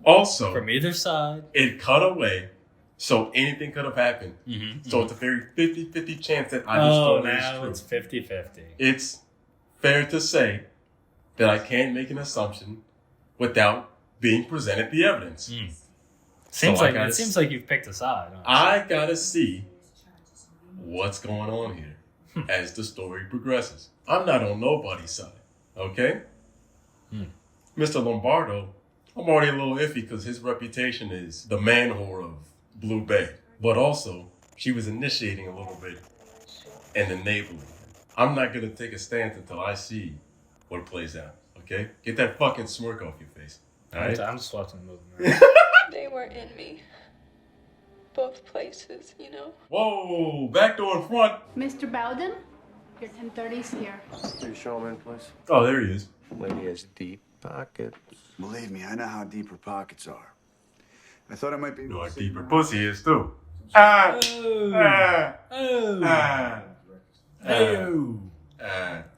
also, from either side, it cut away, so anything could have happened. So it's a very 50-50 chance that either story is true. It's 50-50. It's fair to say that I can't make an assumption without being presented the evidence. Seems like you've picked a side. I gotta see what's going on here as the story progresses. I'm not on nobody's side, okay? Mr. Lombardo, I'm already a little iffy because his reputation is the man whore of Blue Bay. But also, she was initiating a little bit and enabling. I'm not gonna take a stance until I see what plays out, okay? Get that fucking smirk off your face, all right? I'm just watching the movie. They were in me. Both places, you know. Whoa, back door in front. Mr. Bowden, Your 1030's here. Can you show him in, please? Oh, there he is. Lady has deep pockets. Believe me, I know how deep her pockets are. I thought I might be. You know how deep her pussy is, too. Ah! Ah! Ah!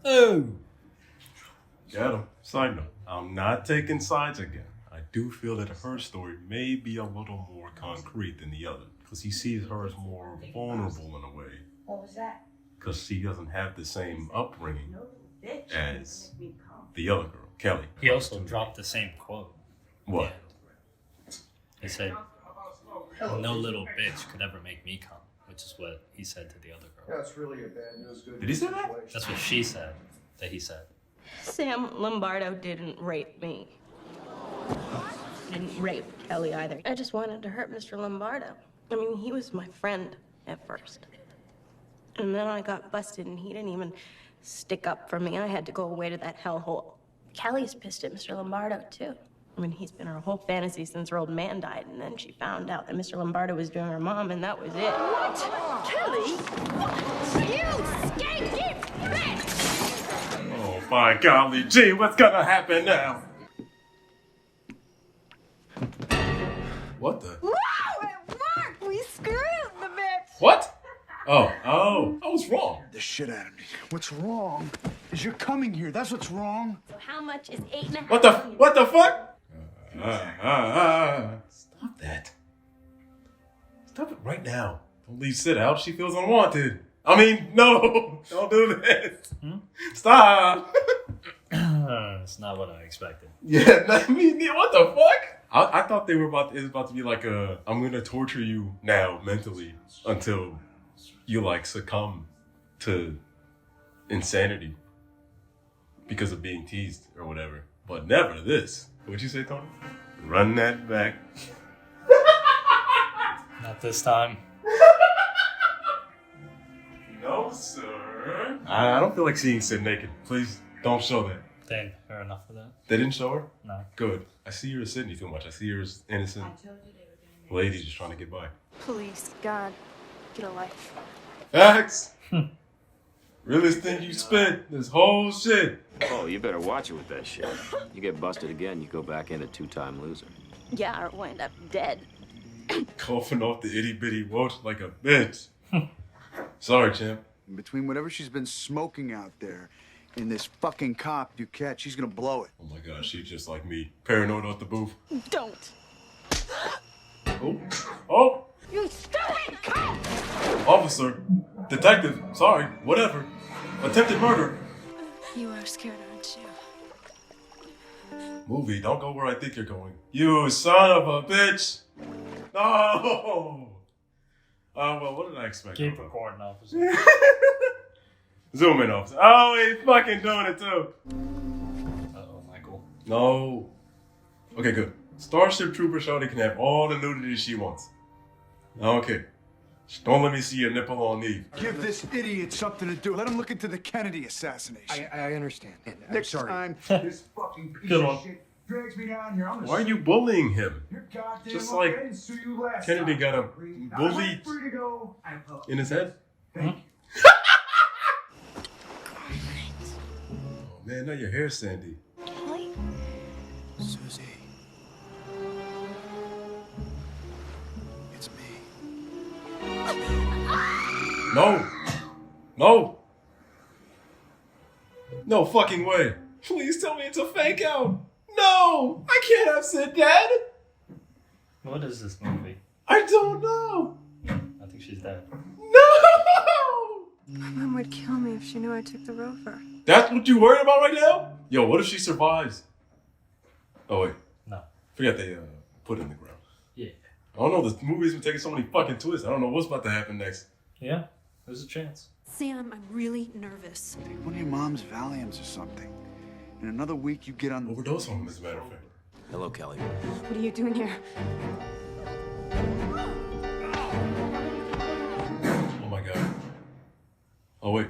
Oh! Got him. Side note, I'm not taking sides again. I do feel that her story may be a little more concrete than the other. Because he sees her as more vulnerable in a way. What was that? Because she doesn't have the same upbringing as the other girl, Kelly. He also dropped the same quote. What? He said, "No little bitch could ever make me come," which is what he said to the other girl. That's really a bad news. Good. Did he say that? That's what she said. That he said. Sam Lombardo didn't rape me. Didn't rape Kelly either. I just wanted to hurt Mr. Lombardo. I mean, he was my friend at first. And then I got busted and he didn't even stick up for me. I had to go away to that hellhole. Kelly's pissed at Mr. Lombardo, too. I mean, he's been her whole fantasy since her old man died, and then she found out that Mr. Lombardo was doing her mom, and that was it. What? Kelly? What? You skanky bitch! Oh, my golly gee, what's gonna happen now? What the? Wow, it worked! We screwed the bitch! What? Oh, I was wrong. The shit out of me. What's wrong is you're coming here. That's what's wrong. So how much is 8.5? What the fuck? Stop that. Stop it right now. Don't leave Sid out. She feels unwanted. I mean, no. Don't do this. Stop. It's not what I expected. Yeah, I mean, what the fuck? I thought it was about to be like I'm going to torture you now mentally until you like succumb to insanity because of being teased or whatever. But never this. What'd you say, Tony? Run that back. Not this time. No, sir. I don't feel like seeing Sid naked. Please don't show that. They didn't hear enough of that. They didn't show her? No. Good. I see her as Sydney too much. I see her as innocent lady just trying to get by. Please, God, get a life. Facts. Realest thing you spent this whole shit. Oh, you better watch it with that shit. You get busted again, you go back in a two-time loser. Yeah, or wind up dead. Coughing off the itty-bitty watch like a bitch. Sorry, champ. Between whatever she's been smoking out there and this fucking cop you catch, she's gonna blow it. Oh my god, she's just like me. Paranoid off the booth. Don't. Oh. Oh! You stupid cop! Officer. Detective. Sorry. Whatever. Attempted murder. You are scared, aren't you? Movie, don't go where I think you're going. You son of a bitch! No! Well, what did I expect? Keep recording, officer. Zoom in, officer. Oh, he's fucking doing it too. Uh-oh, Michael. No. Okay, good. Starship Trooper Shawty can have all the nudity she wants. Okay. Don't let me see your nipple on Eve. Give this idiot something to do. Let him look into the Kennedy assassination. I understand. Next time, this fucking piece Good of one. shit drags me down here. I'm gonna Why are you bullying him? You're goddamn Just right. like I didn't sue you last Kennedy time. got a Now bully I'm free to go. in his head? Thank you. Oh man, now your hair's sandy. Susie. No! No! No fucking way! Please tell me it's a fake out! No! I can't have Sid dead! What is this movie? I don't know! I think she's dead. No! My mom would kill me if she knew I took the rover. That's what you worried about right now? Yo, what if she survives? Oh wait. No. Forget they put it in the ground. Yeah. I don't know, this movie's been taking so many fucking twists. I don't know what's about to happen next. Yeah, there's a chance. Sam, I'm really nervous. Take one of your mom's Valiums or something. In another week, you get on... Overdose on him, as a matter of fact. Hello, Kelly. What are you doing here? Oh my god. Oh wait.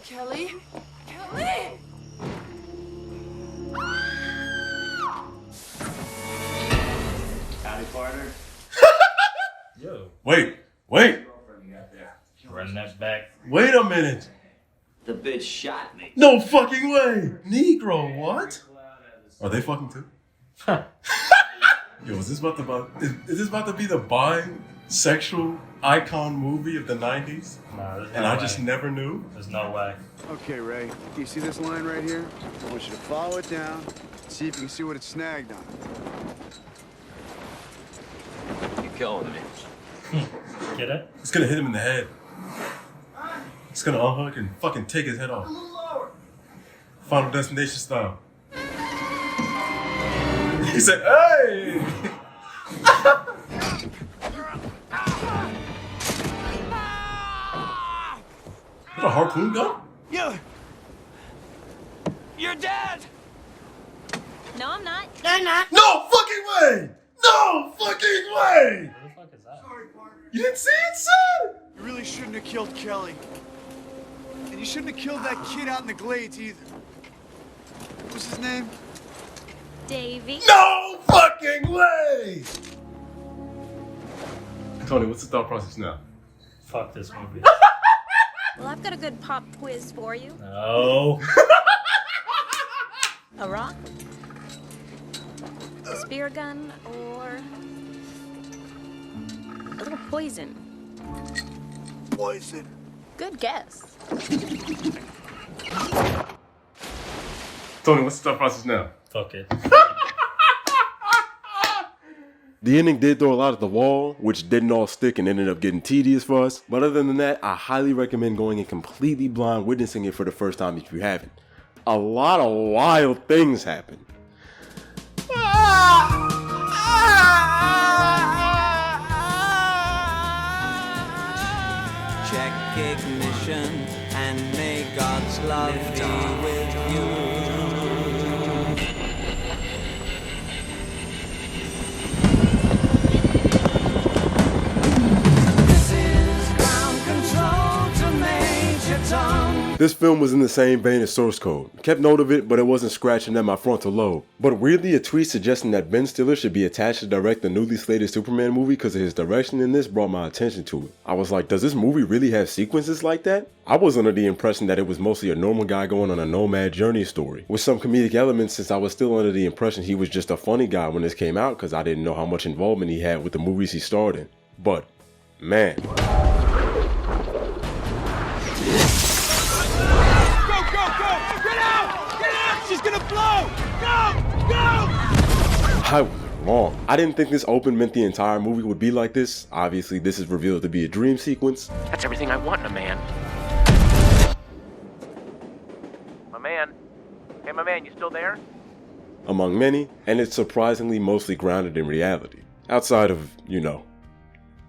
Kelly? Kelly! Howdy, partner. Yo. Wait. Run that back. Wait a minute. The bitch shot me. No fucking way. Negro, what? Are they fucking too? Yo, is this about to be the bisexual icon movie of the 90s? Nah, there's and no I way. just never knew? There's no way. Okay, Ray. Do you see this line right here? I want you to follow it down, see if you can see what it's snagged on. You're killing me. Get it? It's gonna hit him in the head. It's gonna unhook and fucking take his head off. Final Destination style. He said, hey! Is that a harpoon gun? You're dead! No, I'm not. No, I'm not. No fucking way! No fucking way! What the fuck is that? You didn't see it, son? You really shouldn't have killed Kelly. And you shouldn't have killed that kid out in the glades either. What was his name? Davy. No fucking way! Tony, what's the thought process now? Fuck this movie. Well, I've got a good pop quiz for you. No. A rock, a spear gun, or a little poison. Poison. Good guess. Tony, what's the thought process now? Fuck it. The ending did throw a lot at the wall, which didn't all stick and ended up getting tedious for us. But other than that, I highly recommend going in completely blind, witnessing it for the first time if you haven't. A lot of wild things happen. Check ignition and may God's love be with you. This is ground control to Major Tom. This film was in the same vein as Source Code. Kept note of it, but it wasn't scratching at my frontal lobe. But weirdly, a tweet suggesting that Ben Stiller should be attached to direct the newly slated Superman movie because of his direction in this brought my attention to it. I was like, does this movie really have sequences like that? I was under the impression that it was mostly a normal guy going on a nomad journey story, with some comedic elements, since I was still under the impression he was just a funny guy when this came out because I didn't know how much involvement he had with the movies he starred in. But, man. I was wrong. I didn't think this open meant the entire movie would be like this. Obviously, this is revealed to be a dream sequence. That's everything I want in a man. My man. Hey, my man, you still there? Among many, and it's surprisingly mostly grounded in reality. Outside of, you know,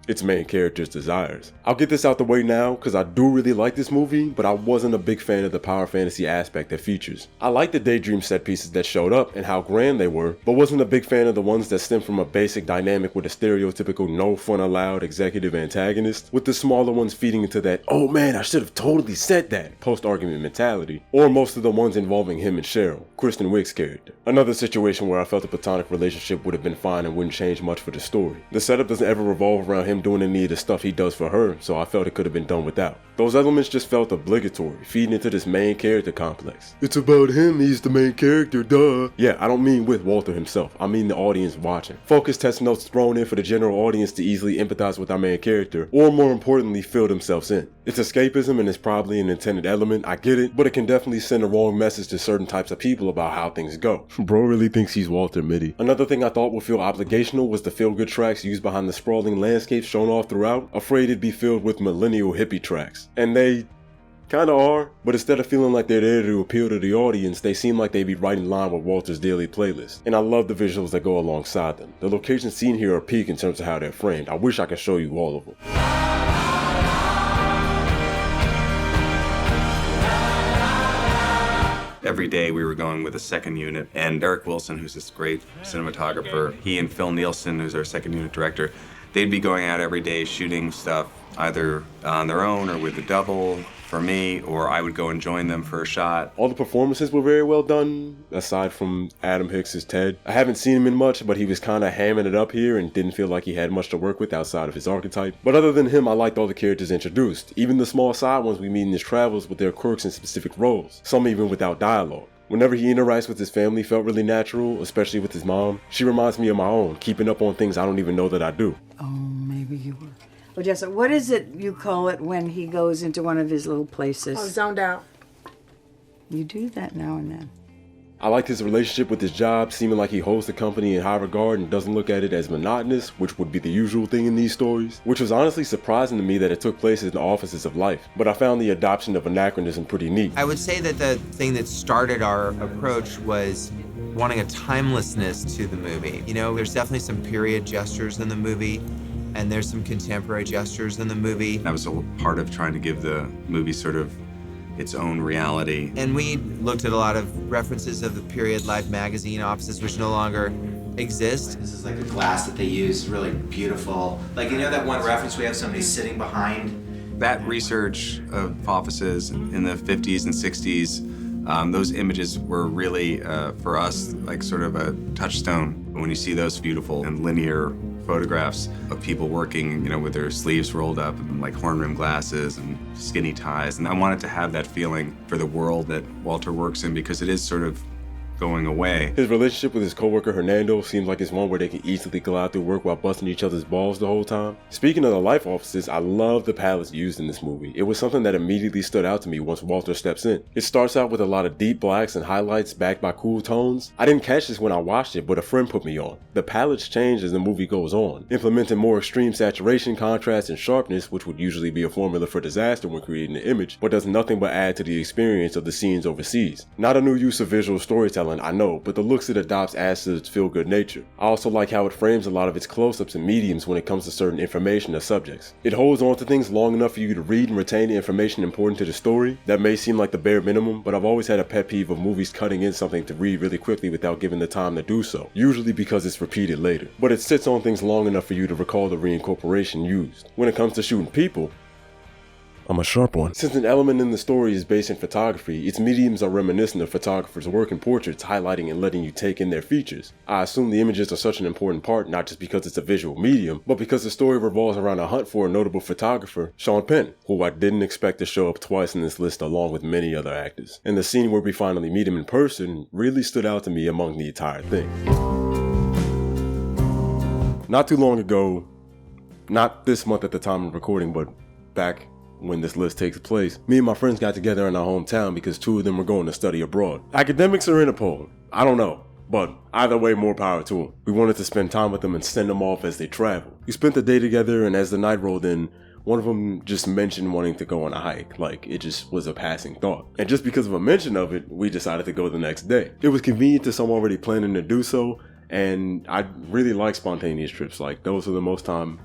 its main character's desires. I'll get this out the way now because I do really like this movie, but I wasn't a big fan of the power fantasy aspect it features. I liked the daydream set pieces that showed up and how grand they were, but wasn't a big fan of the ones that stem from a basic dynamic with a stereotypical no fun allowed executive antagonist, with the smaller ones feeding into that, oh man, I should have totally said that, post-argument mentality, or most of the ones involving him and Cheryl, Kristen Wiig's character. Another situation where I felt a platonic relationship would have been fine and wouldn't change much for the story. The setup doesn't ever revolve around him doing any of the stuff he does for her, so I felt it could have been done without. Those elements just felt obligatory, feeding into this main character complex. It's about him, he's the main character, duh. Yeah, I don't mean with Walter himself, I mean the audience watching. Focus test notes thrown in for the general audience to easily empathize with our main character, or more importantly, feel themselves in. It's escapism and it's probably an intended element, I get it, but it can definitely send a wrong message to certain types of people about how things go. Bro really thinks he's Walter, Mitty. Another thing I thought would feel obligational was the feel-good tracks used behind the sprawling landscapes shown off throughout, afraid it'd be filled with millennial hippie tracks. And they kinda are, but instead of feeling like they're there to appeal to the audience, they seem like they'd be right in line with Walter's daily playlist. And I love the visuals that go alongside them. The locations seen here are peak in terms of how they're framed. I wish I could show you all of them. Every day we were going with a second unit, and Eric Wilson, who's this great cinematographer, he and Phil Nielsen, who's our second unit director, They'd be going out every day shooting stuff either on their own or with a double for me, or I would go and join them for a shot. All the performances were very well done, aside from Adam Hicks' Ted. I haven't seen him in much, but he was kind of hamming it up here and didn't feel like he had much to work with outside of his archetype. But other than him, I liked all the characters introduced, even the small side ones we meet in his travels with their quirks and specific roles, some even without dialogue. Whenever he interacts with his family felt really natural, especially with his mom. She reminds me of my own, keeping up on things I don't even know that I do. Oh, maybe you were. Well, Jessica, what is it you call it when he goes into one of his little places? Oh, zoned out. You do that now and then. I liked his relationship with his job, seeming like he holds the company in high regard and doesn't look at it as monotonous, which would be the usual thing in these stories, which was honestly surprising to me that it took place in the offices of life, but I found the adoption of anachronism pretty neat. I would say that the thing that started our approach was wanting a timelessness to the movie. You know, there's definitely some period gestures in the movie, and there's some contemporary gestures in the movie. That was a part of trying to give the movie sort of its own reality. And we looked at a lot of references of the period Life magazine offices, which no longer exist. This is like the glass that they use, really beautiful. Like, you know that one reference we have somebody sitting behind? That research of offices in the 50s and 60s, those images were really, for us, like sort of a touchstone. When you see those beautiful and linear photographs of people working, you know, with their sleeves rolled up and like horn-rimmed glasses and skinny ties. And I wanted to have that feeling for the world that Walter works in, because it is sort of going away. His relationship with his coworker Hernando seems like it's one where they can easily go out through work while busting each other's balls the whole time. Speaking of the life offices, I love the palettes used in this movie. It was something that immediately stood out to me once Walter steps in. It starts out with a lot of deep blacks and highlights backed by cool tones. I didn't catch this when I watched it, but a friend put me on. The palettes change as the movie goes on, implementing more extreme saturation, contrast, and sharpness, which would usually be a formula for disaster when creating an image, but does nothing but add to the experience of the scenes overseas. Not a new use of visual storytelling, I know, but the looks it adopts adds to its feel-good nature. I also like how it frames a lot of its close-ups and mediums when it comes to certain information or subjects. It holds on to things long enough for you to read and retain the information important to the story. That may seem like the bare minimum, but I've always had a pet peeve of movies cutting in something to read really quickly without giving the time to do so, usually because it's repeated later. But it sits on things long enough for you to recall the reincorporation used. When it comes to shooting people, I'm a sharp one. Since an element in the story is based in photography, its mediums are reminiscent of photographers' work in portraits, highlighting and letting you take in their features. I assume the images are such an important part, not just because it's a visual medium, but because the story revolves around a hunt for a notable photographer, Sean Penn, who I didn't expect to show up twice in this list along with many other actors. And the scene where we finally meet him in person really stood out to me among the entire thing. Not too long ago, not this month at the time of recording, but back when this list takes place, me and my friends got together in our hometown because two of them were going to study abroad. Academics or Interpol? I don't know, but either way, more power to them. We wanted to spend time with them and send them off as they travel. We spent the day together, and as the night rolled in, one of them just mentioned wanting to go on a hike, like it just was a passing thought. And just because of a mention of it, we decided to go the next day. It was convenient to someone already planning to do so, and I really like spontaneous trips. Like, those are the most times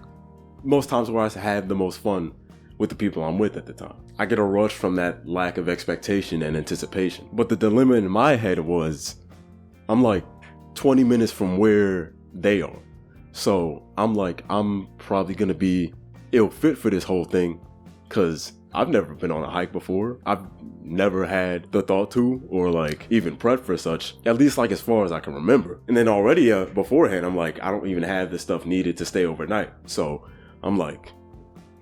where I had the most fun with the people I'm with at the time. I get a rush from that lack of expectation and anticipation. But the dilemma in my head was, I'm like 20 minutes from where they are. So I'm like, I'm probably gonna be ill fit for this whole thing, cause I've never been on a hike before. I've never had the thought to, or like even prepped for such, at least like as far as I can remember. And then already beforehand, I'm like, I don't even have the stuff needed to stay overnight. So I'm like,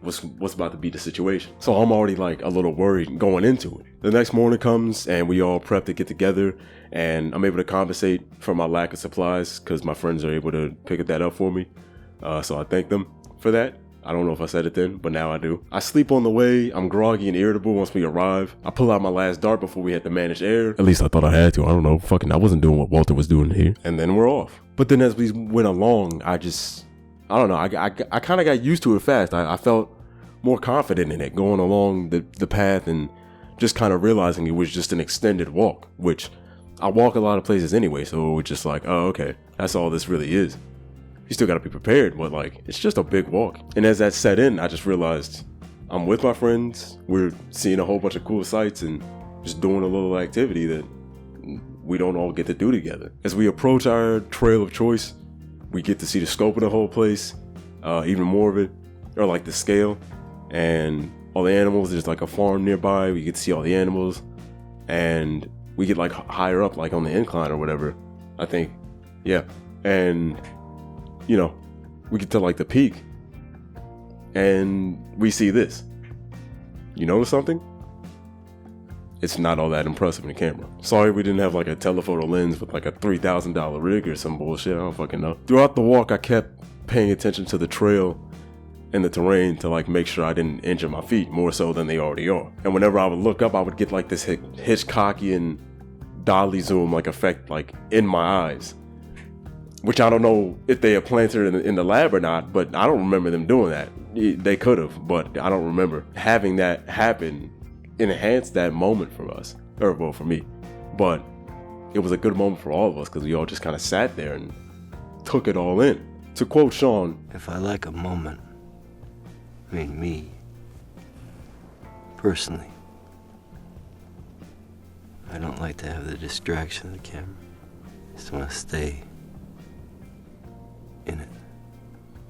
what's about to be the situation? So I'm already like a little worried going into it. The next morning comes and we all prep to get together, and I'm able to compensate for my lack of supplies because my friends are able to pick that up for me. So I thank them for that. I don't know if I said it then, but now I do. I sleep on the way. I'm groggy and irritable once we arrive. I pull out my last dart before we had to manage air. At least I thought I had to. I don't know. I wasn't doing what Walter was doing here. And then we're off. But then as we went along, I don't know. I kind of got used to it fast. I felt more confident in it going along the path and just kind of realizing it was just an extended walk, which I walk a lot of places anyway. So it was just like, oh, okay, that's all this really is. You still got to be prepared, but like, it's just a big walk. And as that set in, I just realized I'm with my friends. We're seeing a whole bunch of cool sights and just doing a little activity that we don't all get to do together. As we approach our trail of choice, we get to see the scope of the whole place. even more of it, or like the scale, and all the animals. There's like a farm nearby. We get to see all the animals, and we get like higher up, like on the incline or whatever, I think. Yeah. And, you know, we get to like the peak, and we see this. You notice something? It's not all that impressive in the camera. Sorry we didn't have like a telephoto lens with like a $3,000 rig or some bullshit, I don't fucking know. Throughout the walk, I kept paying attention to the trail and the terrain to like make sure I didn't injure my feet more so than they already are. And whenever I would look up, I would get like this Hitchcockian dolly zoom like effect like in my eyes, which I don't know if they had planted in the lab or not, but I don't remember them doing that. They could have, but I don't remember. Having that happen enhanced that moment for us, or well, for me. But it was a good moment for all of us because we all just kind of sat there and took it all in. To quote Sean, if I like a moment, I mean me, personally, I don't like to have the distraction of the camera. I just want to stay in it.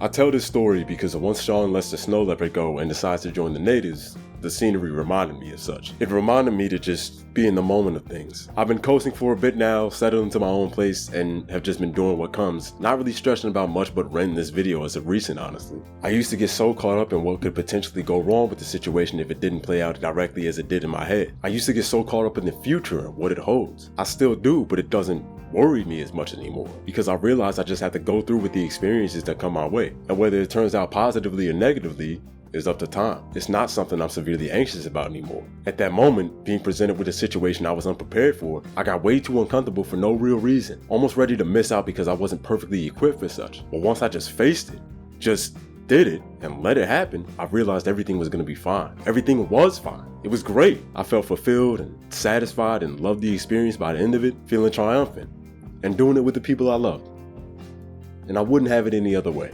I tell this story because once Sean lets the snow leopard go and decides to join the natives, the scenery reminded me of such. It reminded me to just be in the moment of things. I've been coasting for a bit now, settled into my own place, and have just been doing what comes. Not really stressing about much but renting this video as of recent, honestly. I used to get so caught up in what could potentially go wrong with the situation if it didn't play out directly as it did in my head. I used to get so caught up in the future and what it holds. I still do, but it doesn't worry me as much anymore because I realize I just have to go through with the experiences that come my way. And whether it turns out positively or negatively is up to time. It's not something I'm severely anxious about anymore. At that moment, being presented with a situation I was unprepared for, I got way too uncomfortable for no real reason, almost ready to miss out because I wasn't perfectly equipped for such. But once I just faced it, just did it, and let it happen, I realized everything was gonna be fine. Everything was fine. It was great. I felt fulfilled and satisfied and loved the experience by the end of it, feeling triumphant, and doing it with the people I loved. And I wouldn't have it any other way.